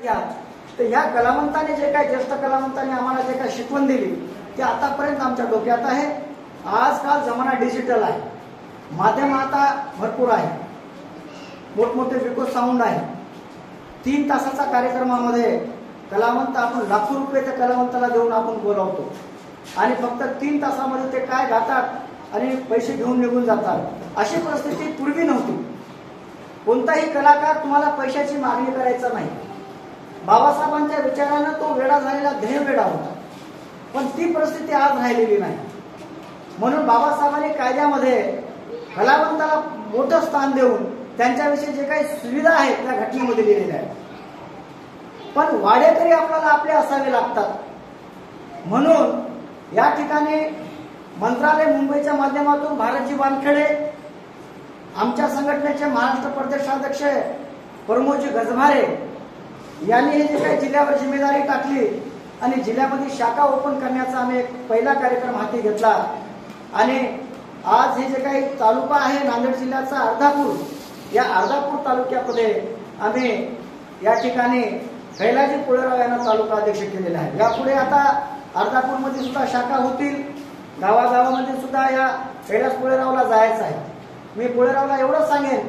घ्या तर ह्या कलावंताने जे काय ज्येष्ठ कलावंतांनी आम्हाला जे काय शिकवण दिली ते आतापर्यंत आमच्या डोक्यात आहे। आजकाल जमाना डिजिटल आहे, माध्यम आता भरपूर आहे, मोठमोठे विको साऊंड आहे। 3 तासाचा कार्यक्रमामध्ये कलावंत आपण लाखो रुपये त्या कलावंताला देऊन आपण बोलावतो आणि फक्त 3 तासामध्ये ते काय गातात आणि पैसे घेऊन निघून जातात। अशी परिस्थिती पूर्वी नव्हती। कोणताही कलाकार तुम्हाला पैशाची मागणी करायचा नाही। बाबासाहेबांच्या विचारानं तो वेडा झालेला ध्येय वेडा होता, पण ती परिस्थिती आज राहिलेली नाही। म्हणून बाबासाहेबांनी कायद्यामध्ये कलावंताला मोठं स्थान देऊन त्यांच्याविषयी जे काही सुविधा आहेत त्या घटनेमध्ये लिहिलेल्या आहेत। पण वाडेकरी आपल्याला आपले असावे लागतात। म्हणून या ठिकाणी मंत्रालय मुंबईच्या माध्यमातून भारतजी वानखेडे, आमच्या संघटनेचे महाराष्ट्र प्रदेशाध्यक्ष प्रमोदजी गजभारे यांनी हे जे काही जिल्ह्यावर जिम्मेदारी टाकली आणि जिल्ह्यामध्ये शाखा ओपन करण्याचा आम्ही एक पहिला कार्यक्रम हाती घेतला। आणि आज हे जे काही तालुका आहे नांदेड जिल्ह्याचा अर्धापूर, या अर्धापूर तालुक्यामध्ये आम्ही या ठिकाणी कैलाजी पुळेराव यांना तालुका अध्यक्ष केलेला आहे। यापुढे आता अर्धापूरमध्ये सुद्धा शाखा होतील, गावागावामध्ये सुद्धा या कैलास पुळेरावला जायचं आहे। मी पुळेरावला एवढं सांगेन,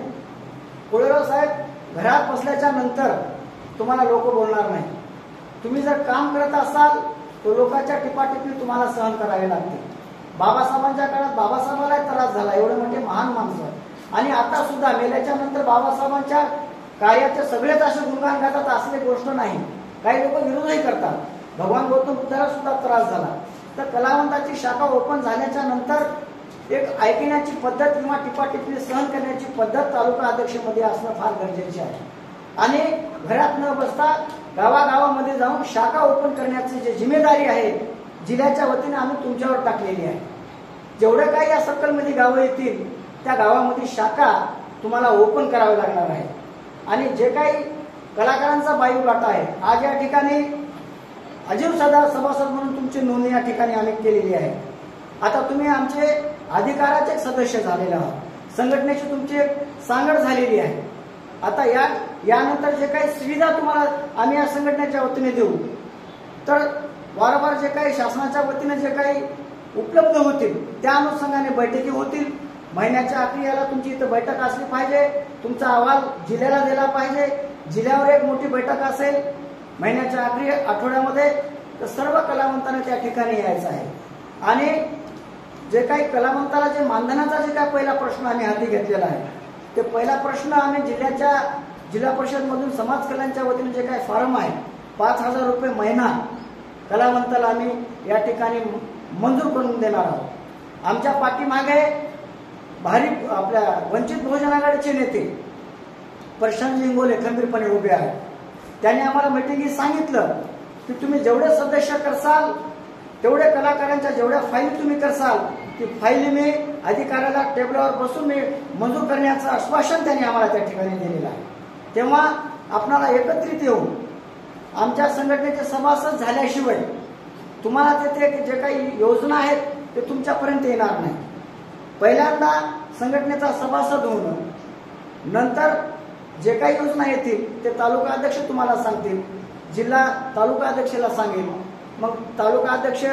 पुळेराव साहेब घरात बसल्याच्या नंतर तुम्हाला लोक बोलणार नाही। तुम्ही जर काम करत असाल तर लोकांच्या टिपाटिपी तुम्हाला सहन करावे लागते। बाबासाहेबांच्या काळात बाबासाहेबाला त्रास झाला, एवढे मोठे महान माणसं, आणि आता सुद्धा मेल्याच्या नंतर बाबासाहेबांच्या कार्याचे सगळेच असे गुणगान गातात असले गोष्ट नाही। काही लोक विरोधही करतात। भगवान गौतम बुद्धाला सुद्धा त्रास झाला। तर कलावंताची शाखा ओपन झाल्याच्या नंतर एक ऐकण्याची पद्धत किंवा टिपाटिपी सहन करण्याची पद्धत तालुका अध्यक्षमध्ये असणं फार गरजेचे आहे। आणि घरात न बसता गावागावामध्ये जाऊन शाखा ओपन करण्याची जी जिम्मेदारी आहे जिल्ह्याच्या वतीने आम्ही तुमच्यावर टाकलेली आहे। जेवढे काही या सर्कलमध्ये गावं येतील त्या गावामध्ये शाखा तुम्हाला ओपन करावी लागणार आहे। आणि जे काही कलाकारांचा बायोडाटा आहे, आज या ठिकाणी अजीव सभासद म्हणून तुमची नोंदणी या ठिकाणी आम्ही केलेली आहे। आता तुम्ही आमचे अधिकाराचे सदस्य झालेले आहात, संघटनेची तुमची सांगड झालेली आहे। आता यानंतर जे काही सुविधा तुम्हाला आम्ही या संघटनेच्या वतीने देऊ, तर वारंवार जे काही शासनाच्या वतीने जे काही उपलब्ध होतील त्या अनुषंगाने बैठकी होतील। महिन्याच्या अखेरी याला तुमची इथं बैठक असली पाहिजे, तुमचा अहवाल जिल्ह्याला दिला पाहिजे। जिल्ह्यावर एक मोठी बैठक असेल महिन्याच्या अखेरी आठवड्यामध्ये, तर सर्व कलावंतांना त्या ठिकाणी यायचं आहे। आणि जे काही कलावंताला जे मानधनाचा जे काही पहिला प्रश्न आम्ही हाती घेतलेला आहे, ते पहिला प्रश्न आम्ही जिल्हा परिषद मधून समाज कल्याणच्या वतीने जे काही फॉर्म आहे 5000 रुपये महिना कलावंताला आम्ही या ठिकाणी मंजूर करून देणार आहोत। आमच्या पाठीमागे आपल्या वंचित बहुजन आघाडीचे नेते प्रशांत इंगोले खंबीरपणे उभे आहेत। त्यांनी आम्हाला मीटिंगीत सांगितलं की तुम्ही जेवढे सदस्य करसाल तेवढे कलाकारांच्या जेवढ्या फाईली तुम्ही करसाल ती फाईली मी अधिकाऱ्याला टेबलावर बसून मी मंजूर करण्याचं आश्वासन त्यांनी आम्हाला त्या ठिकाणी दिलेलं आहे। तेव्हा आपणाला एकत्रित येऊन आमच्या संघटनेचे सभासद झाल्याशिवाय तुम्हाला तेथे जे काही योजना आहेत ते तुमच्यापर्यंत येणार नाही। पहिल्यांदा संघटनेचा सभासद होणं, नंतर जे काही योजना येतील ते तालुका अध्यक्ष तुम्हाला सांगतील, जिल्हा तालुका अध्यक्षाला सांगेल, मग तालुका अध्यक्ष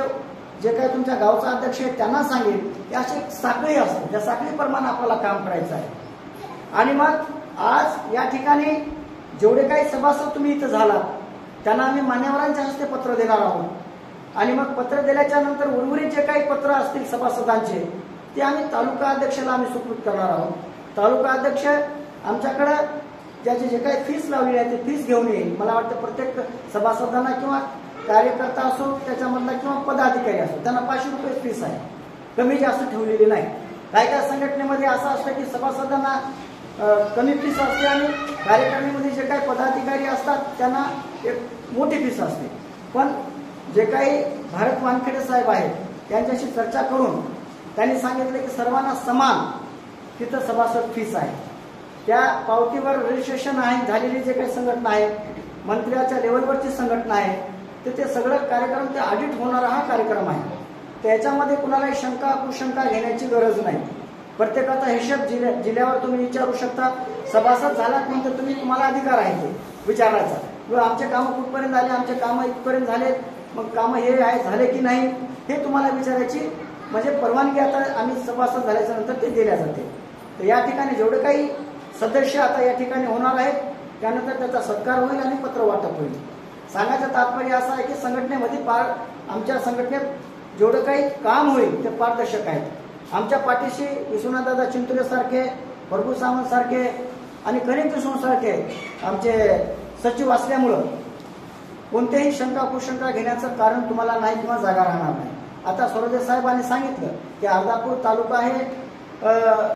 जे काही तुमच्या गावचा अध्यक्ष आहे त्यांना सांगेल। ही अशी साखळी असते, त्या साखळीप्रमाणे आपल्याला काम करायचं आहे। आणि मग आज या ठिकाणी जेवढे काही सभासद तुम्ही इथं झालात त्यांना आम्ही मान्यवरांच्या हस्ते पत्र देणार आहोत। आणि मग पत्र दिल्याच्या नंतर उर्वरित जे काही पत्र असतील सभासदांचे ते आम्ही तालुका अध्यक्षाला आम्ही सुपूर्द करणार आहोत। तालुका अध्यक्ष आमच्याकडे ज्याची जे काही फीस लावलेली आहे ते फीस घेऊन येईल। मला वाटतं प्रत्येक सभासदांना किंवा कार्यकर्ता असो त्याच्यामधला किंवा पदाधिकारी असो त्यांना 500 रुपये फीस आहे, कमी जास्त ठेवलेली नाही। काही संघटनेमध्ये असं असतं की सभासदांना कमी फीस असते आणि कार्यकारिणीमध्ये जे काही पदाधिकारी असतात त्यांना एक मोठी फीस असते। पण जे काही भारत वानखेडे साहेब आहेत त्यांच्याशी चर्चा करून त्यांनी सांगितलं की सर्वांना समान तिथं सभासद फीस आहे। त्या पावतीवर रजिस्ट्रेशन आहे झालेली जे काही संघटना आहे, मंत्र्याच्या लेवलवरची संघटना आहे, ते सगळं कार्यक्रम ते ऑडिट होणारा हा कार्यक्रम आहे। त्याच्यामध्ये कुणालाही शंका कुशंका घेण्याची गरज नाही। प्रत्येकाचा हिशोब जिल्ह्यावर तुम्ही विचारू शकता। सभासद झालात म्हणजे तुम्हाला अधिकार आहे ते विचारायचा। व आमचे कामं कुठपर्यंत आले, आमचे कामं इथपर्यंत झालेत, मग कामं हे आहे झाले की नाही हे तुम्हाला विचारायची म्हणजे परवानगी आता आम्ही सभासद झाल्याच्या नंतर ते दिल्या जाते. तर या ठिकाणी जेवढे काही सदस्य आता या ठिकाणी होणार आहेत त्यानंतर त्याचा सत्कार होईल आणि पत्र वाटप होईल. सांगायचं तात्पर्य असं आहे की संघटनेमध्ये आमच्या संघटनेत जेवढं काही काम होईल ते पारदर्शक आहेत. आमच्या पाठीशी विश्वनाथदादा चिंतुले सारखे, प्रभू सावंत सारखे आणि कनिक कृष्ण सारखे आमचे सचिव असल्यामुळं कोणत्याही शंका कुशंका घेण्याचं कारण तुम्हाला नाही किंवा जागा राहणार नाही. आता सरोदे साहेबांनी सांगितलं की अर्धापूर तालुका आहे